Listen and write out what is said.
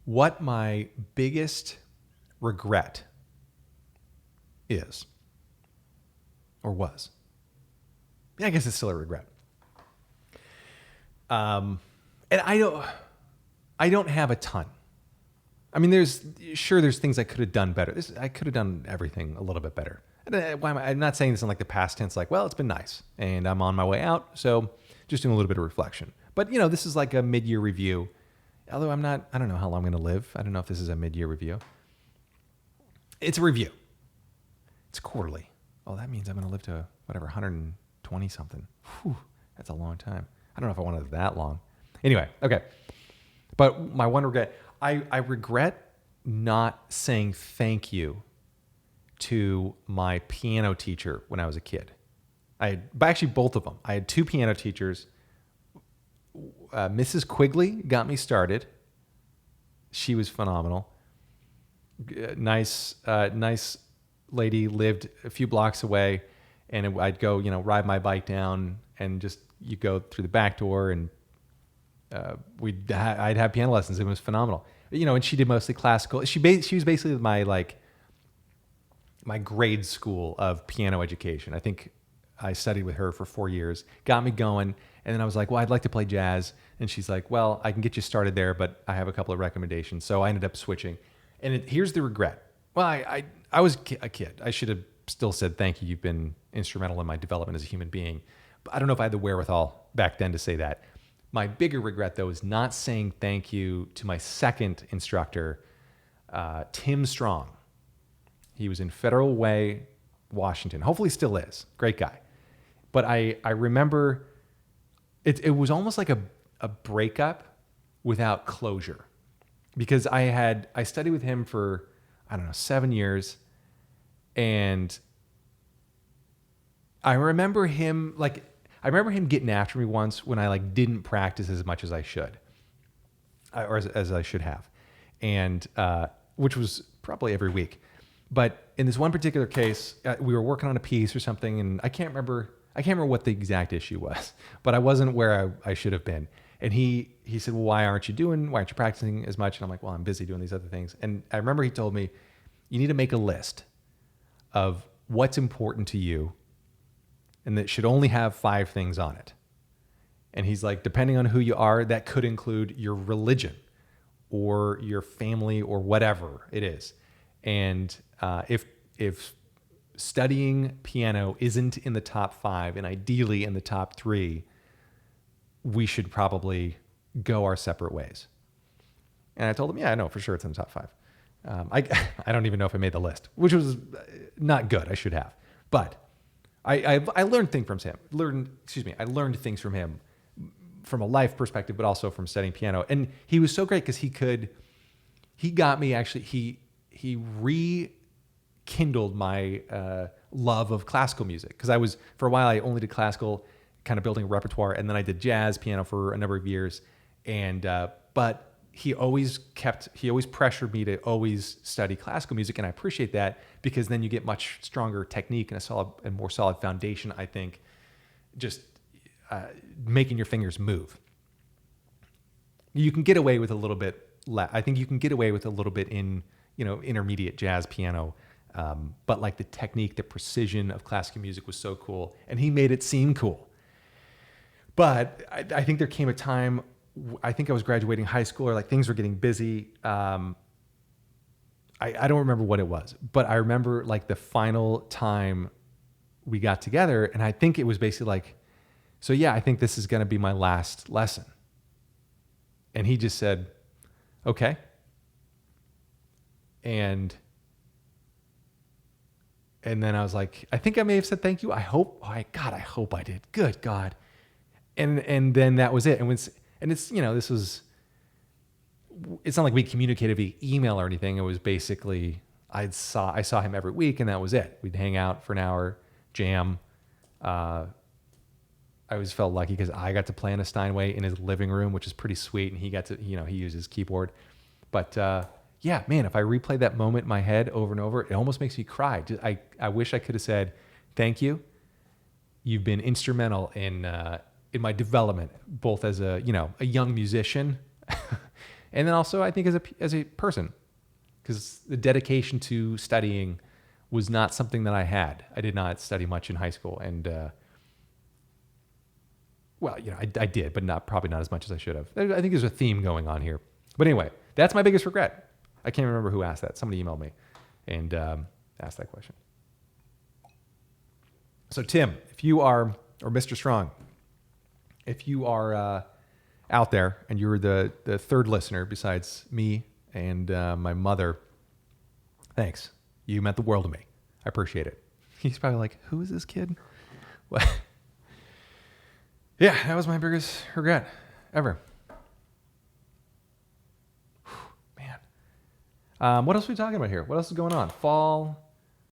what my biggest regret is or was. Yeah, I guess it's still a regret. And I don't have a ton. I mean, there's things I could have done better. I could have done everything a little bit better. And I'm not saying this in like the past tense, like, well, it's been nice and I'm on my way out. So just doing a little bit of reflection. But this is like a mid-year review. Although I don't know how long I'm going to live. I don't know if this is a mid-year review. It's a review. It's quarterly. Oh, that means I'm going to live to whatever, 120 something. Whew, that's a long time. I don't know if I wanted that long. Anyway, okay. But my one regret, I regret not saying thank you to my piano teacher when I was a kid. Actually both of them. I had two piano teachers. Mrs. Quigley got me started. She was phenomenal. Nice lady, lived a few blocks away, and I'd go, ride my bike down, and just you go through the back door, and I'd have piano lessons. It was phenomenal. And she did mostly classical. She was basically my grade school of piano education. I think I studied with her for 4 years, got me going. And then I was like, well, I'd like to play jazz. And she's like, well, I can get you started there, but I have a couple of recommendations. So I ended up switching. And here's the regret. Well, I was a kid. I should have still said, thank you. You've been instrumental in my development as a human being. But I don't know if I had the wherewithal back then to say that. My bigger regret, though, is not saying thank you to my second instructor, Tim Strong. He was in Federal Way, Washington. Hopefully still is. Great guy. But I remember it was almost like a breakup without closure, because I studied with him for, 7 years. And I remember him getting after me once when I didn't practice as much as I should, or as I should have. And, which was probably every week. But in this one particular case, we were working on a piece or something, and I can't remember what the exact issue was, but I wasn't where I should have been. And he said, well, why aren't you practicing as much? And I'm like, well, I'm busy doing these other things. And I remember he told me, you need to make a list of what's important to you, and that should only have 5 things on it. And he's like, depending on who you are, that could include your religion or your family or whatever it is. And if studying piano isn't in the top 5 and ideally in the top 3, we should probably go our separate ways. And I told him, yeah, I know for sure it's in the top 5. I don't even know if I made the list, which was not good. I should have, but I learned things from him. I learned things from him from a life perspective, but also from studying piano. And he was so great because he got me he rekindled my love of classical music. Because for a while, I only did classical, kind of building a repertoire, and then I did jazz piano for a number of years. And but he always pressured me to always study classical music, and I appreciate that, because then you get much stronger technique and a more solid foundation. I think just making your fingers move. You can get away with a little bit. I think you can get away with a little bit in intermediate jazz piano, but like the technique, the precision of classical music was so cool, and he made it seem cool. But I think there came a time, I think I was graduating high school, or things were getting busy. I don't remember what it was, but I remember the final time we got together, and I think it was basically so yeah, I think this is going to be my last lesson. And he just said, okay. And then I was like, I think I may have said thank you. I hope I did. Good God. And then that was it. And it's not like we communicated via email or anything. It was basically, I saw him every week, and that was it. We'd hang out for an hour, jam. I always felt lucky because I got to play on a Steinway in his living room, which is pretty sweet. And he got to, he used his keyboard. But yeah, man, if I replay that moment in my head over and over, it almost makes me cry. I wish I could have said, thank you. You've been instrumental in my development, both as a young musician And then also I think as a person, because the dedication to studying was not something that I had. I did not study much in high school, and well, I did, but probably not as much as I should have. I think there's a theme going on here. But anyway, that's my biggest regret. I can't remember who asked that. Somebody emailed me and asked that question. So Tim, if you are, or Mr. Strong, if you are out there and you're the third listener besides me and my mother, thanks. You meant the world to me. I appreciate it. He's probably like, who is this kid? Well, yeah, that was my biggest regret ever. Man. What else are we talking about here? What else is going on? Fall.